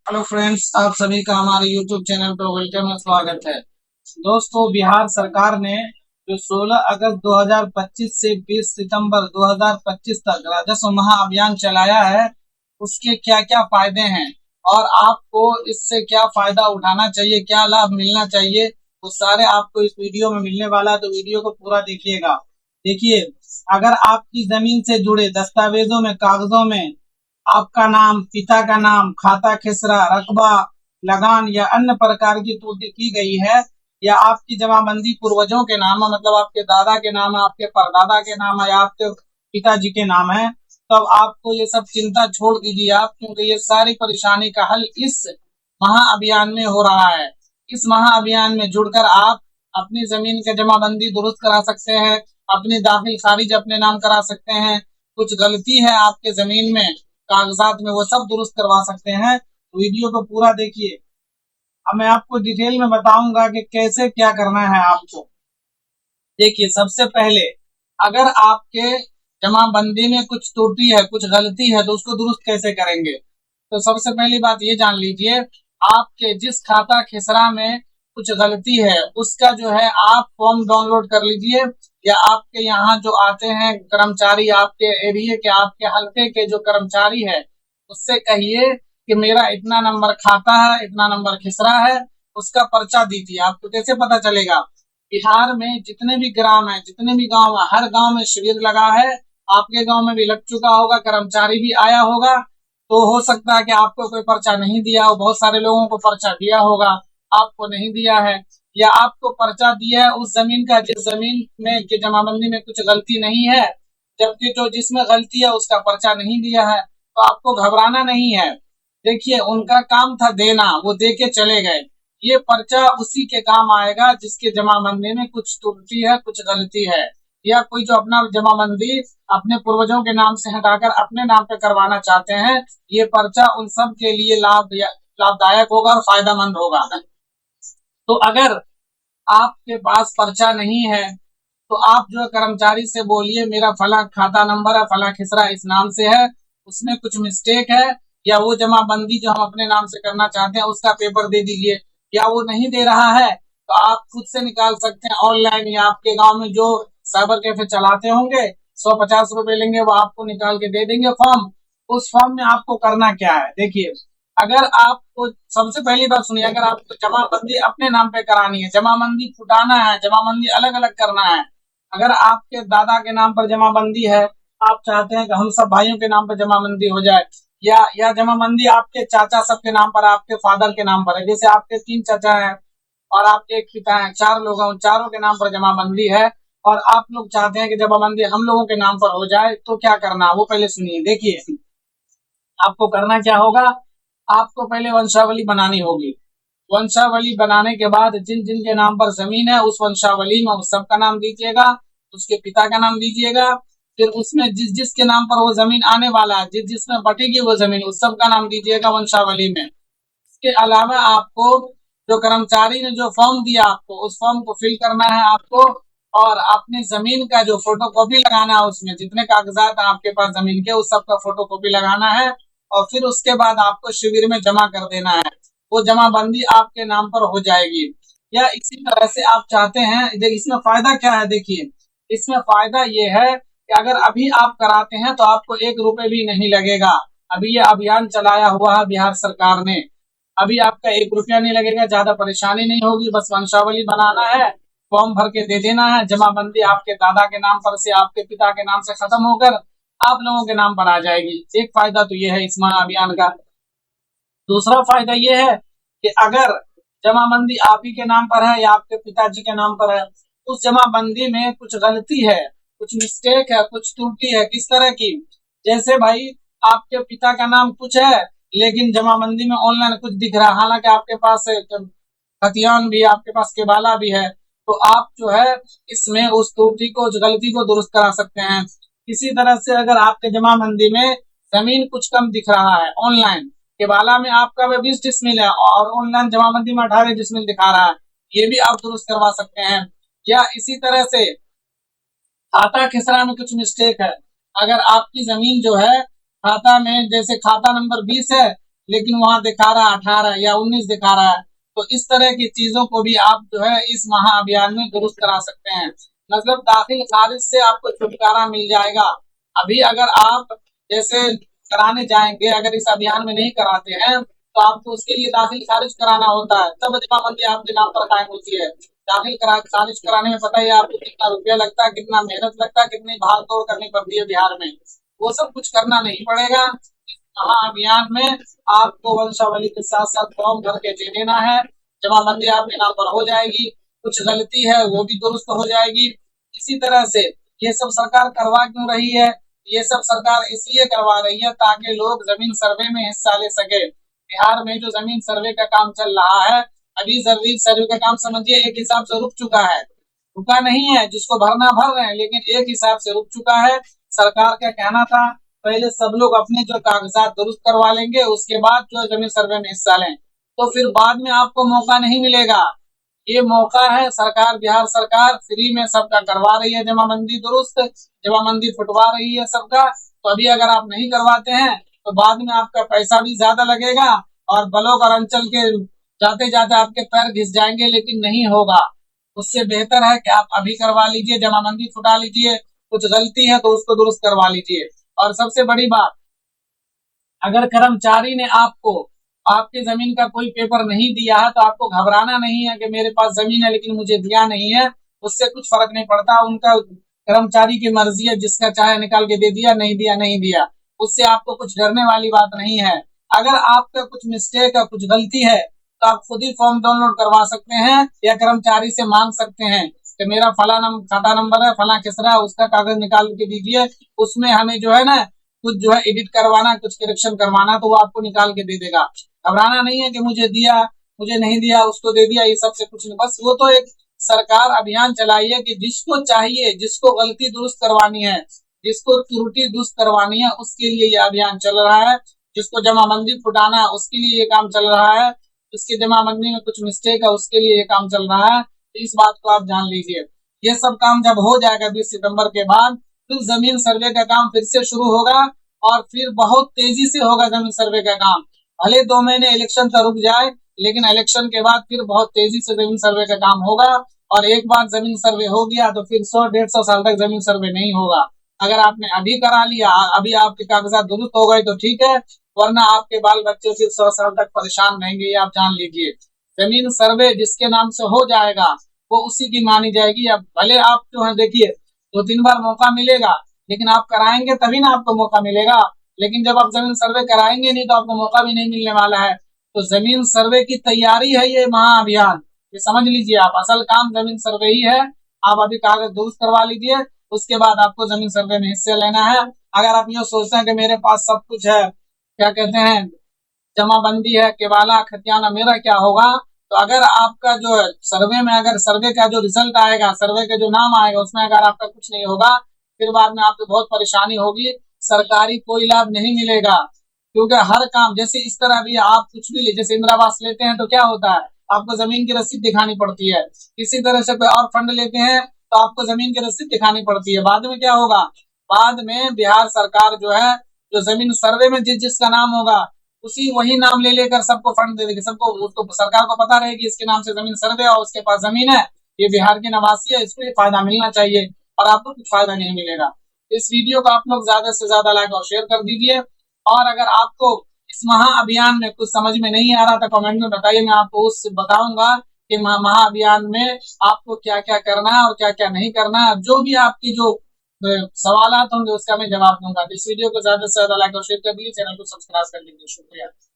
Hello friends, आप सभी का हमारे यूट्यूब चैनल पर वेलकम है, स्वागत है। दोस्तों, बिहार सरकार ने जो 16 अगस्त 2025 से 20 सितंबर 2025 तक राजस्व महाअभियान चलाया है, उसके क्या-क्या फायदे हैं और आपको इससे क्या फायदा उठाना चाहिए, क्या लाभ मिलना चाहिए, वो सारे आपको इस वीडियो में मिलने वाला है। तो वीडियो को पूरा देखिएगा। देखिए, अगर आपकी जमीन से जुड़े दस्तावेजों में, कागजों में आपका नाम, पिता का नाम, खाता खेसरा, रकबा, लगान या अन्य प्रकार की त्रुटि की गई है, या आपकी जमाबंदी पूर्वजों के नाम है, मतलब आपके दादा के नाम है, आपके परदादा के नाम है, या आपके पिताजी के नाम है, तब आपको ये सब चिंता छोड़ दीजिए आप, क्योंकि ये सारी परेशानी का हल इस महाअभियान में हो रहा है। इस महाअभियान में जुड़कर आप अपनी जमीन के जमाबंदी दुरुस्त करा सकते हैं, अपनी दाखिल खारिज अपने नाम करा सकते हैं, कुछ गलती है आपके जमीन में, कागजात में, वो सब दुरुस्त करवा सकते हैं। वीडियो को पूरा देखिए। अब मैं आपको डिटेल में बताऊंगा कि कैसे क्या करना है आपको। देखिए, सबसे पहले अगर आपके जमाबंदी में कुछ त्रुटि है, कुछ गलती है, तो उसको दुरुस्त कैसे करेंगे। तो सबसे पहली बात ये जान लीजिए, आपके जिस खाता खेसरा में कुछ गलती है, उसका जो है आप फॉर्म डाउनलोड कर लीजिए, या आपके यहाँ जो आते हैं कर्मचारी, आपके एरिया के, आपके हल्के के जो कर्मचारी है, उससे कहिए कि मेरा इतना नंबर खाता है, इतना नंबर खेसरा है, उसका पर्चा दीजिए। आपको कैसे पता चलेगा? बिहार में जितने भी ग्राम है, जितने भी गांव है, हर गांव में शिविर लगा है। आपके गांव में भी लग चुका होगा, कर्मचारी भी आया होगा। तो हो सकता है कि आपको कोई पर्चा नहीं दिया हो, बहुत सारे लोगों को पर्चा दिया होगा, आपको नहीं दिया है, या आपको पर्चा दिया है उस जमीन का जिस जमीन में की जमाबंदी में कुछ गलती नहीं है, जबकि जो जिसमें गलती है उसका पर्चा नहीं दिया है। तो आपको घबराना नहीं है। देखिए, उनका काम था देना, वो दे के चले गए। ये पर्चा उसी के काम आएगा जिसके जमाबंदी में कुछ त्रुटि है, कुछ गलती है, या कोई जो अपना जमाबंदी अपने पूर्वजों के नाम से हटाकर अपने नाम पे करवाना चाहते हैं। ये पर्चा उन सब के लिए लाभदायक होगा और फायदेमंद होगा। तो अगर आपके पास पर्चा नहीं है, तो आप जो कर्मचारी से बोलिए मेरा फला खाता नंबर है, फला खिसरा इस नाम से है, उसमें कुछ मिस्टेक है, या वो जमाबंदी जो हम अपने नाम से करना चाहते हैं उसका पेपर दे दीजिए। या वो नहीं दे रहा है तो आप खुद से निकाल सकते हैं ऑनलाइन, या आपके गांव में जो साइबर कैफे चलाते होंगे, 150 रुपए लेंगे, वो आपको निकाल के दे देंगे फॉर्म। उस फॉर्म में आपको करना क्या है, देखिए। अगर आपको सबसे पहली बात सुनिए, अगर आपको जमाबंदी अपने नाम पे करानी है, जमाबंदी फुटाना है, जमाबंदी अलग अलग करना है, अगर आपके दादा के नाम पर जमाबंदी है, आप चाहते हैं कि हम सब भाइयों के नाम पर जमाबंदी हो जाए, या जमाबंदी आपके चाचा सब के नाम पर, आपके फादर के नाम पर है, जैसे आपके 3 चाचा हैं और आपके एक पिता हैं, 4 लोग हैं, उन चारों के नाम पर जमाबंदी है, और आप लोग चाहते हैं कि जमाबंदी हम लोगों के नाम पर हो जाए, तो क्या करना है वो पहले सुनिए। देखिए, आपको करना क्या होगा, आपको पहले वंशावली बनानी होगी। वंशावली बनाने के बाद जिन जिन के नाम पर जमीन है, उस वंशावली में उस सबका नाम दीजिएगा, उसके पिता का नाम दीजिएगा, फिर उसमें जिस जिसके नाम पर वो जमीन आने वाला है, जिस जिसमें बटेगी वो जमीन, उस सबका नाम दीजिएगा वंशावली में। इसके अलावा आपको जो कर्मचारी ने जो फॉर्म दिया आपको, उस फॉर्म को फिल करना है आपको, और अपनी जमीन का जो फोटो कॉपी लगाना है, उसमें जितने कागजात है आपके पास जमीन के, उस सबका फोटो कॉपी लगाना है, और फिर उसके बाद आपको शिविर में जमा कर देना है। वो जमाबंदी आपके नाम पर हो जाएगी। या इसी तरह से आप चाहते हैं, इसमें फायदा क्या है, देखिए। इसमें फायदा ये है कि अगर अभी आप कराते हैं तो आपको 1 रुपए भी नहीं लगेगा। अभी ये अभियान चलाया हुआ है बिहार सरकार ने, अभी आपका 1 रुपया नहीं लगेगा, ज्यादा परेशानी नहीं होगी, बस वंशावली बनाना है, फॉर्म भर के दे देना है, जमाबंदी आपके दादा के नाम पर से, आपके पिता के नाम से खत्म होकर आप लोगों के नाम पर आ जाएगी। एक फायदा तो ये है इस महाअभियान का। दूसरा फायदा ये है कि अगर जमाबंदी आप ही के नाम पर है या आपके पिताजी के नाम पर है, उस जमाबंदी में कुछ गलती है, कुछ मिस्टेक है, कुछ त्रुटि है, किस तरह की, जैसे भाई आपके पिता का नाम कुछ है लेकिन जमाबंदी में ऑनलाइन कुछ दिख रहा है, हालांकि आपके पास खतियान भी है, आपके पास केबाला भी है, तो आप जो है इसमें उस त्रुटि को, उस गलती को दुरुस्त करा सकते हैं। इसी तरह से अगर आपके जमाबंदी में जमीन कुछ कम दिख रहा है ऑनलाइन, केबाला में आपका 20 डिसमिल है और ऑनलाइन जमाबंदी में 18 डिसमिल दिखा रहा है, ये भी आप दुरुस्त करवा सकते हैं। या इसी तरह से खाता खेसरा में कुछ मिस्टेक है, अगर आपकी जमीन जो है खाता में, जैसे खाता नंबर 20 है लेकिन वहां दिखा रहा है 18 या 19 दिखा रहा है। तो इस तरह की चीजों को भी आप जो है इस महाअभियान में दुरुस्त करा सकते हैं। मतलब दाखिल खारिज से आपको छुटकारा मिल जाएगा। अभी अगर आप जैसे कराने जाएंगे, अगर इस अभियान में नहीं कराते हैं तो आपको उसके लिए दाखिल खारिज कराना होता है, तब जमाबंदी आपके नाम पर कायम होती है। दाखिल खारिज कराने में पता है आपको कितना रुपया लगता है, कितना मेहनत लगता है, कितनी भाग दौड़ करनी पड़ती है बिहार में। वो सब कुछ करना नहीं पड़ेगा। महाअभियान में आपको वंशावली के साथ साथ फॉर्म भर के दे देना है, जमाबंदी आपके नाम पर हो जाएगी। कुछ गलती है वो भी दुरुस्त हो जाएगी। इसी तरह से ये सब सरकार करवा क्यों रही है? ये सब सरकार इसलिए करवा रही है ताकि लोग जमीन सर्वे में हिस्सा ले सके। बिहार में जो जमीन सर्वे का काम चल रहा है, अभी जमीन सर्वे का काम समझिए एक हिसाब से रुक चुका है। रुका नहीं है, जिसको भरना भर रहे हैं, लेकिन एक हिसाब से रुक चुका है। सरकार का कहना था पहले सब लोग अपने जो कागजात दुरुस्त करवा लेंगे, उसके बाद जो जमीन सर्वे में हिस्सा लें, तो फिर बाद में आपको मौका नहीं मिलेगा। ये मौका है, सरकार, बिहार सरकार फ्री में सबका करवा रही है जमाबंदी दुरुस्त, जमाबंदी फुटवा रही है सबका। तो अभी अगर आप नहीं करवाते हैं तो बाद में आपका पैसा भी ज्यादा लगेगा और ब्लॉक और अंचल के जाते जाते आपके पैर घिस जाएंगे, लेकिन नहीं होगा। उससे बेहतर है कि आप अभी करवा लीजिए, जमाबंदी फुटा लीजिए। कुछ गलती है तो उसको दुरुस्त करवा लीजिए। और सबसे बड़ी बात, अगर कर्मचारी ने आपको आपके जमीन का कोई पेपर नहीं दिया है तो आपको घबराना नहीं है कि मेरे पास जमीन है लेकिन मुझे दिया नहीं है। उससे कुछ फर्क नहीं पड़ता, उनका कर्मचारी की मर्जी है, जिसका चाहे निकाल के दे दिया, नहीं दिया नहीं दिया। उससे आपको कुछ डरने वाली बात नहीं है। अगर आपका कुछ मिस्टेक है, कुछ गलती है, तो आप खुद ही फॉर्म डाउनलोड करवा सकते हैं या कर्मचारी से मांग सकते हैं कि मेरा फला खाता नंबर है, फला किसरा है, उसका कागज निकाल के दीजिए। उसमें हमें जो है ना कुछ जो है एडिट करवाना, कुछ करेक्शन करवाना, तो वो आपको निकाल के दे देगा। घबराना नहीं है कि मुझे दिया, मुझे नहीं दिया, उसको दे दिया, ये सबसे कुछ नहीं। बस वो तो एक सरकार अभियान चलाई है कि जिसको चाहिए, जिसको गलती दुरुस्त करवानी है, जिसको त्रुटि दुरुस्त करवानी है, उसके लिए ये अभियान चल रहा है। जिसको जमाबंदी फुटाना है उसके लिए ये काम चल रहा है। जिसकी जमाबंदी में कुछ मिस्टेक है उसके लिए ये काम चल रहा है। तो इस बात को आप जान लीजिए। ये सब काम जब हो जाएगा 20 सितंबर के बाद, फिर जमीन सर्वे का काम फिर से शुरू होगा और फिर बहुत तेजी से होगा जमीन सर्वे का काम। भले 2 महीने इलेक्शन का रुक जाए, लेकिन इलेक्शन के बाद फिर बहुत तेजी से जमीन सर्वे का काम होगा। और एक बार जमीन सर्वे हो गया तो फिर 100-150 साल तक जमीन सर्वे नहीं होगा। अगर आपने अभी करा लिया, अभी आपके कागजात दुरुस्त हो गए तो ठीक है, वरना आपके बाल बच्चे फिर 100 साल तक परेशान रहेंगे, ये आप जान लीजिए। जमीन सर्वे जिसके नाम से हो जाएगा वो उसी की मानी जाएगी। अब भले आप जो है देखिए 2-3 बार मौका मिलेगा, लेकिन आप कराएंगे तभी ना आपको मौका मिलेगा। लेकिन जब आप जमीन सर्वे कराएंगे नहीं तो आपको मौका भी नहीं मिलने वाला है। तो जमीन सर्वे की तैयारी है ये महाअभियान, ये समझ लीजिए आप। असल काम जमीन सर्वे ही है। आप अभी कागज दुरुस्त करवा लीजिए, उसके बाद आपको जमीन सर्वे में हिस्से लेना है। अगर आप ये सोचते हैं कि मेरे पास सब कुछ है, क्या कहते हैं, जमाबंदी है, केवाला खतियाना, मेरा क्या होगा? तो अगर आपका जो है सर्वे में, अगर सर्वे का जो रिजल्ट आएगा, सर्वे का जो नाम आएगा, उसमें अगर आपका कुछ नहीं होगा, फिर बाद में आपको बहुत परेशानी होगी। सरकारी कोई लाभ नहीं मिलेगा, क्योंकि हर काम, जैसे इस तरह भी आप कुछ भी ले, जैसे इंदिरा आवास लेते हैं तो क्या होता है, आपको जमीन की रसीद दिखानी पड़ती है। इसी तरह से कोई और फंड लेते हैं तो आपको जमीन की रसीद दिखानी पड़ती है। बाद में क्या होगा, बाद में बिहार सरकार जो है, जो जमीन सर्वे में जिस जिसका नाम होगा उसी वही नाम ले लेकर सबको फंड दे देगी। सबको, उसको सरकार को पता रहेगी इसके नाम से जमीन सर्वे और उसके पास जमीन है, ये बिहार की नवासी है, इसको ये फायदा मिलना चाहिए और आपको कुछ फायदा नहीं मिलेगा। इस वीडियो को आप लोग ज्यादा से ज्यादा लाइक और शेयर कर दीजिए। और अगर आपको इस महाअभियान में कुछ समझ में नहीं आ रहा था, कमेंट में बताइए, मैं आपको उस बताऊंगा कि महाअभियान में आपको क्या क्या करना है और क्या क्या नहीं करना है। जो भी आपकी जो सवाल होंगे उसका मैं जवाब दूंगा। तो इस वीडियो को ज्यादा से ज्यादा लाइक और शेयर कर दीजिए, चैनल को सब्सक्राइब कर लीजिए। शुक्रिया।